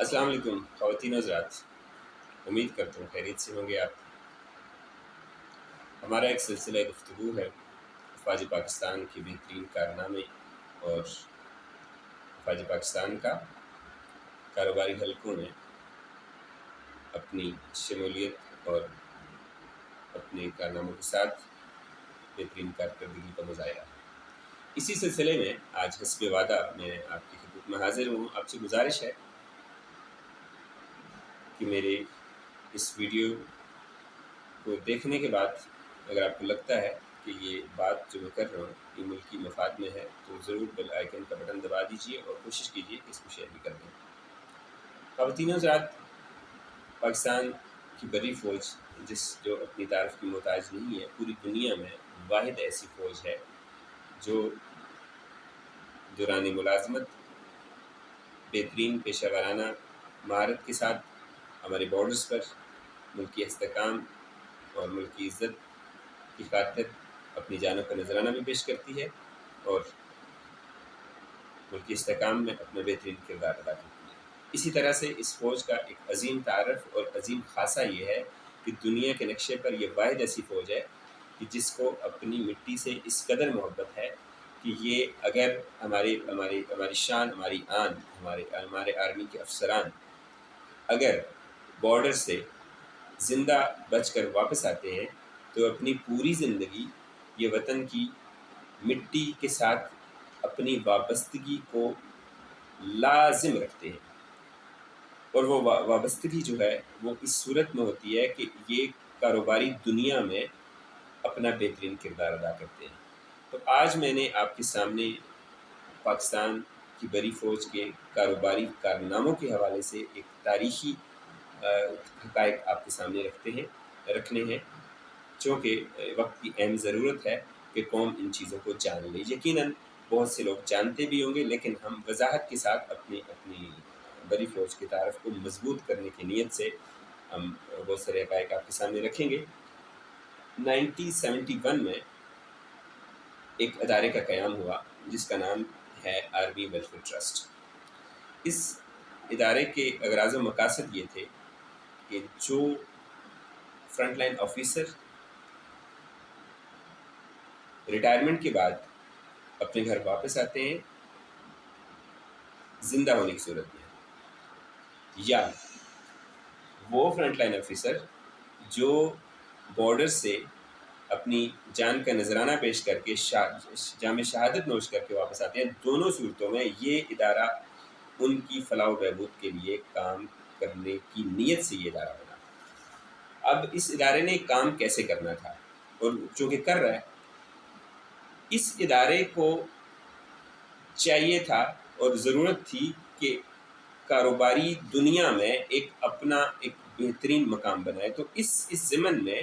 السلام علیکم خواتین و حضرات، امید کرتا ہوں خیریت سے ہوں گے آپ۔ ہمارا ایک سلسلہ گفتگو ہے افواج پاکستان کے بہترین کارنامے اور افواج پاکستان کا کاروباری حلقوں میں اپنی شمولیت اور اپنے کارناموں کے ساتھ بہترین کارکردگی کا مظاہرہ۔ اسی سلسلے میں آج حسب وعدہ میں آپ کی خدمت میں حاضر ہوں۔ آپ سے گزارش ہے کہ میرے اس ویڈیو کو دیکھنے کے بعد اگر آپ کو لگتا ہے کہ یہ بات جو میں کر رہا ہوں یہ ملکی مفاد میں ہے تو ضرور بیل آئیکن کا بٹن دبا دیجیے اور کوشش کیجیے کہ اس کو شیئر بھی کر دیں۔ خواتین و حضرات، پاکستان کی بڑی فوج جو اپنی تعریف کی محتاج نہیں ہے، پوری دنیا میں واحد ایسی فوج ہے جو دوران ملازمت بہترین پیشہ ورانہ مہارت کے ساتھ ہمارے بارڈرز پر ملکی استحکام اور ملکی عزت کی خاطر اپنی جانوں کا نذرانہ بھی پیش کرتی ہے اور ملکی استحکام میں اپنا بہترین کردار ادا کرتی ہے۔ اسی طرح سے اس فوج کا ایک عظیم تعارف اور عظیم خاصہ یہ ہے کہ دنیا کے نقشے پر یہ واحد ایسی فوج ہے کہ جس کو اپنی مٹی سے اس قدر محبت ہے کہ یہ اگر ہماری شان، ہماری آن، ہمارے آرمی کے افسران اگر بارڈر سے زندہ بچ کر واپس آتے ہیں تو اپنی پوری زندگی یہ وطن کی مٹی کے ساتھ اپنی وابستگی کو لازم رکھتے ہیں، اور وہ وابستگی جو ہے وہ اس صورت میں ہوتی ہے کہ یہ کاروباری دنیا میں اپنا بہترین کردار ادا کرتے ہیں۔ تو آج میں نے آپ کے سامنے پاکستان کی بڑی فوج کے کاروباری کارناموں کے حوالے سے ایک تاریخی حقائق آپ کے سامنے رکھنے ہیں، چونکہ وقت کی اہم ضرورت ہے کہ قوم ان چیزوں کو جان لے۔ یقیناً بہت سے لوگ جانتے بھی ہوں گے، لیکن ہم وضاحت کے ساتھ اپنی بڑی فوج کی تعارف کو مضبوط کرنے کی نیت سے ہم بہت سارے حقائق آپ کے سامنے رکھیں گے۔ 1971 میں ایک ادارے کا قیام ہوا جس کا نام ہے آرمی ویلفیئر ٹرسٹ۔ اس ادارے کے اغراض و مقاصد یہ تھے کہ جو فرنٹ لائن آفیسر ریٹائرمنٹ کے بعد اپنے گھر واپس آتے ہیں زندہ ہونے کی صورت میں، یا وہ فرنٹ لائن آفیسر جو بارڈر سے اپنی جان کا نذرانہ پیش کر کے جام شہادت نوش کر کے واپس آتے ہیں، دونوں صورتوں میں یہ ادارہ ان کی فلاح و بہبود کے لیے کام کرنے کی نیت سے یہ ادارہ بنا۔ اب اس ادارے نے کام کیسے کرنا تھا اور چونکہ کر رہا ہے، اس ادارے کو چاہیے تھا اور ضرورت تھی کہ کاروباری دنیا میں اپنا ایک بہترین مقام بنائے۔ تو اس ضمن میں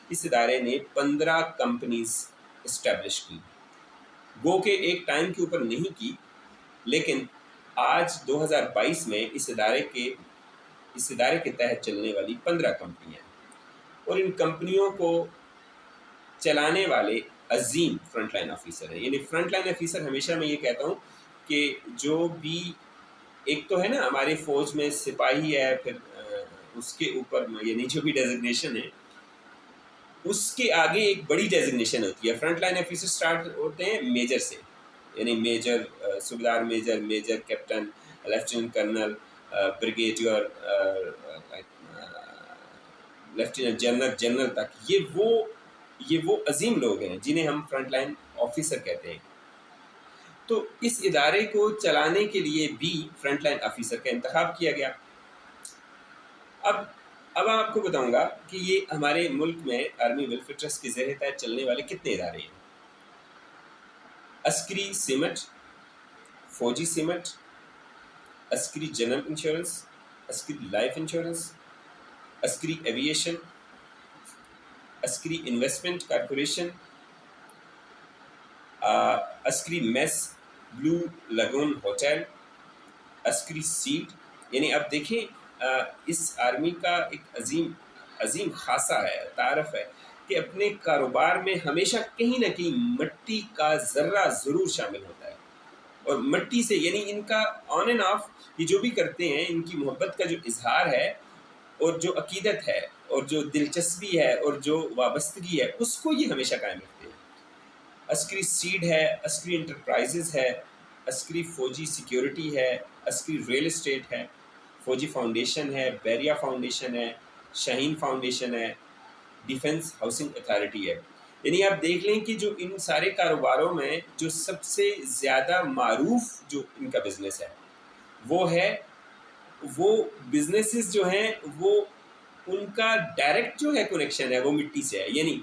اس ادارے نے 15 کمپنیز اسٹیبلش کی، گو کہ ایک ٹائم کے اوپر نہیں کی، لیکن آج 2022 میں اس ادارے کے تحت چلنے والی 15 کمپنیاں ہیں، اور ان کمپنیوں کو چلانے والے عظیم فرنٹ لائن آفیسر ہیں۔ یعنی فرنٹ لائن آفیسر ہمیشہ میں یہ کہتا ہوں کہ جو بھی ایک تو ہے نا ہماری فوج میں سپاہی ہے، پھر اس کے اوپر یعنی جو بھی ڈیزگنیشن ہے اس کے آگے ایک بڑی ڈیزگنیشن ہوتی ہے۔ فرنٹ لائن آفیسر سٹارٹ ہوتے ہیں میجر سے، یعنی میجر، صوبیدار major, major captain, lieutenant colonel, brigadier, lieutenant general, general تک۔ یہ وہ عظیم لوگ ہیں جنہیں ہم فرنٹ لائن آفیسر کہتے ہیں۔ تو اس ادارے کو چلانے کے لیے بھی فرنٹ لائن آفیسر کا انتخاب کیا گیا۔ اب آپ کو بتاؤں گا کہ یہ ہمارے ملک میں آرمی ویلفیئر ٹرسٹ کے زیر تحت چلنے والے کتنے ادارے ہیں۔ عسکری سمٹ، فوجی سمٹ، عسکری جنرل انشورنس، عسکری لائف انشورنس، عسکری ایویشن، عسکری انویسٹمنٹ کارپوریشن، عسکری میس، بلو لگون ہوٹل، عسکری سیٹ۔ یعنی اب دیکھیں اس آرمی کا ایک عظیم خاصہ ہے، تعارف ہے کہ اپنے کاروبار میں ہمیشہ کہیں نہ کہیں مٹی کا ذرہ ضرور شامل ہوتا ہے، اور مٹی سے، یعنی ان کا آن اینڈ آف یہ جو بھی کرتے ہیں، ان کی محبت کا جو اظہار ہے اور جو عقیدت ہے اور جو دلچسپی ہے اور جو وابستگی ہے، اس کو یہ ہمیشہ قائم رکھتے ہیں۔ عسکری سیڈ ہے، عسکری انٹرپرائزز ہے، عسکری فوجی سیکیورٹی ہے، عسکری ریل اسٹیٹ ہے، فوجی فاؤنڈیشن ہے، بیریا فاؤنڈیشن ہے، شاہین فاؤنڈیشن ہے، ڈیفنس ہاؤسنگ اتھارٹی ہے۔ یعنی آپ دیکھ لیں کہ جو ان سارے کاروباروں میں جو سب سے زیادہ معروف جو ان کا بزنس ہے وہ بزنسز جو ہیں وہ ان کا ڈائریکٹ جو ہے کنیکشن ہے وہ مٹی سے ہے۔ یعنی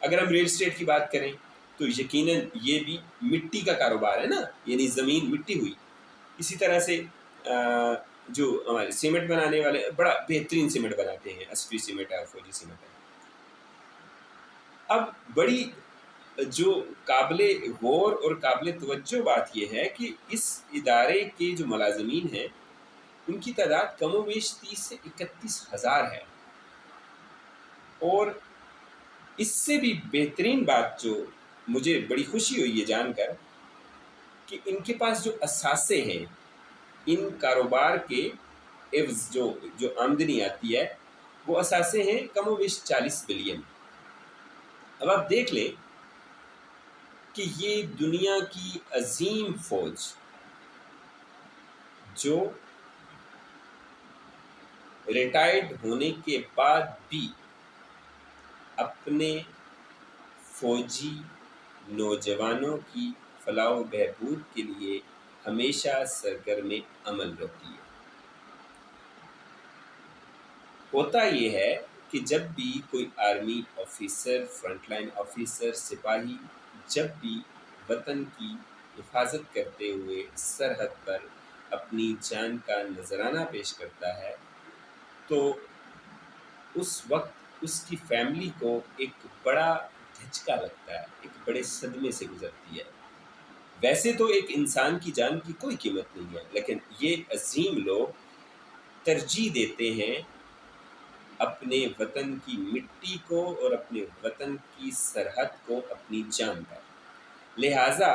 اگر ہم ریل اسٹیٹ کی بات کریں تو یقیناً یہ بھی مٹی کا کاروبار ہے نا، یعنی زمین مٹی ہوئی۔ اسی طرح سے جو ہمارے سیمنٹ بنانے والے بڑا بہترین سیمنٹ بناتے ہیں، عسکری سیمنٹ ہے اور فوجی سیمنٹ ہے۔ اب بڑی جو قابل غور اور قابل توجہ بات یہ ہے کہ اس ادارے کے جو ملازمین ہیں ان کی تعداد کم و بیش 30 سے 31,000 ہے، اور اس سے بھی بہترین بات جو مجھے بڑی خوشی ہوئی یہ جان کر کہ ان کے پاس جو اثاثے ہیں ان کاروبار کے عوض جو آمدنی آتی ہے وہ اثاثے ہیں کم و بیش 40 بلین۔ اب آپ دیکھ لیں کہ یہ دنیا کی عظیم فوج جو ریٹائرڈ ہونے کے بعد بھی اپنے فوجی نوجوانوں کی فلاح و بہبود کے لیے ہمیشہ سرگرم عمل رہتی ہے۔ ہوتا یہ ہے کہ جب بھی کوئی army officer, front line officer, سپاہی جب بھی وطن کی حفاظت کرتے ہوئے سرحد پر اپنی جان کا نذرانہ پیش کرتا ہے تو اس وقت اس کی فیملی کو ایک بڑا دھچکا لگتا ہے، ایک بڑے صدمے سے گزرتی ہے۔ ویسے تو ایک انسان کی جان کی کوئی قیمت نہیں ہے، لیکن یہ عظیم لوگ ترجیح دیتے ہیں اپنے وطن کی مٹی کو اور اپنے وطن کی سرحد کو اپنی جان پر۔ لہٰذا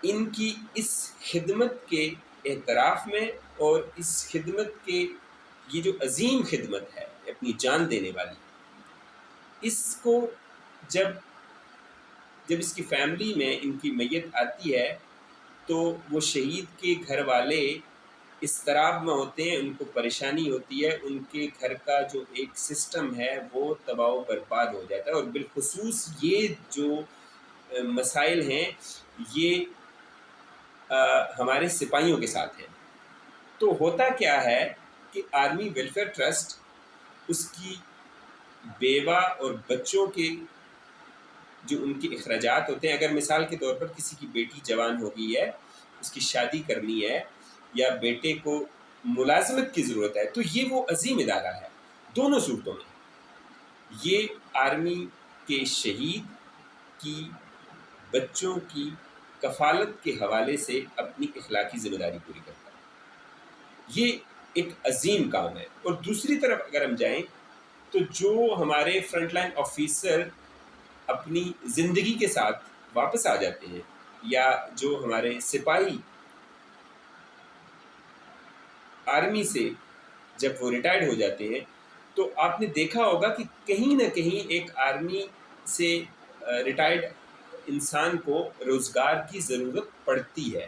ان کی اس خدمت کے اعتراف میں اور اس خدمت کے یہ جو عظیم خدمت ہے اپنی جان دینے والی، اس کو جب اس کی فیملی میں ان کی میت آتی ہے تو وہ شہید کے گھر والے اضطراب میں ہوتے ہیں، ان کو پریشانی ہوتی ہے، ان کے گھر کا جو ایک سسٹم ہے وہ تباہ و برباد ہو جاتا ہے۔ اور بالخصوص یہ جو مسائل ہیں یہ ہمارے سپاہیوں کے ساتھ ہیں۔ تو ہوتا کیا ہے کہ آرمی ویلفیئر ٹرسٹ اس کی بیوہ اور بچوں کے جو ان کے اخراجات ہوتے ہیں، اگر مثال کے طور پر کسی کی بیٹی جوان ہو گئی ہے، اس کی شادی کرنی ہے یا بیٹے کو ملازمت کی ضرورت ہے، تو یہ وہ عظیم ادارہ ہے۔ دونوں صورتوں میں یہ آرمی کے شہید کی بچوں کی کفالت کے حوالے سے اپنی اخلاقی ذمہ داری پوری کرتا ہے۔ یہ ایک عظیم کام ہے۔ اور دوسری طرف اگر ہم جائیں تو جو ہمارے فرنٹ لائن آفیسر اپنی زندگی کے ساتھ واپس آ جاتے ہیں، یا جو ہمارے سپاہی آرمی سے جب وہ ریٹائرڈ ہو جاتے ہیں تو آپ نے دیکھا ہوگا کہ کہیں نہ کہیں ایک آرمی سے ریٹائرڈ انسان کو روزگار کی ضرورت پڑتی ہے۔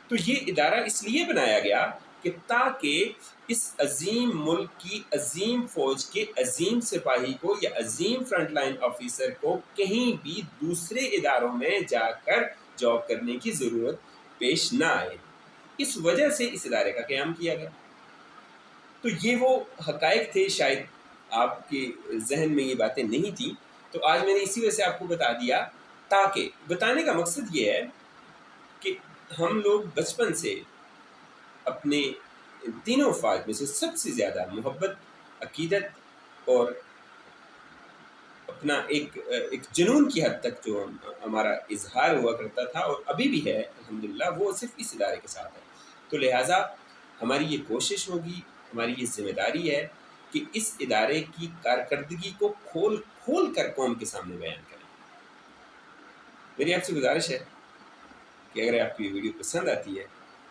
تو یہ ادارہ اس لیے بنایا گیا کہ تاکہ اس عظیم ملک کی عظیم فوج کے عظیم سپاہی کو یا عظیم فرنٹ لائن آفیسر کو کہیں بھی دوسرے اداروں میں جا کر جاب کرنے کی ضرورت پیش نہ آئے۔ اس وجہ سے اس ادارے کا قیام کیا گیا۔ تو یہ وہ حقائق تھے، شاید آپ کے ذہن میں یہ باتیں نہیں تھیں، تو آج میں نے اسی وجہ سے آپ کو بتا دیا، تاکہ بتانے کا مقصد یہ ہے کہ ہم لوگ بچپن سے اپنے تینوں افعال میں سے سب سے زیادہ محبت، عقیدت اور اپنا ایک جنون کی حد تک جو ہمارا اظہار ہوا کرتا تھا اور ابھی بھی ہے الحمدللہ، وہ صرف اس ادارے کے ساتھ ہے۔ تو لہٰذا ہماری یہ کوشش ہوگی، ہماری یہ ذمہ داری ہے کہ اس ادارے کی کارکردگی کو کھول کھول کر قوم کے سامنے بیان کریں۔ میری آپ سے گزارش ہے کہ اگر آپ کو یہ ویڈیو پسند آتی ہے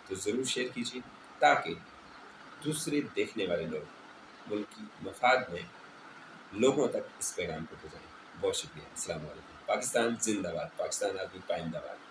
تو ضرور شیئر کیجیے تاکہ دوسرے دیکھنے والے لوگ ملک کی مفاد میں لوگوں تک اس پیغام کو پہنچائیں۔ بہت شکریہ۔ السلام علیکم۔ پاکستان زندہ باد، پاکستان آدمی پائندہ باد۔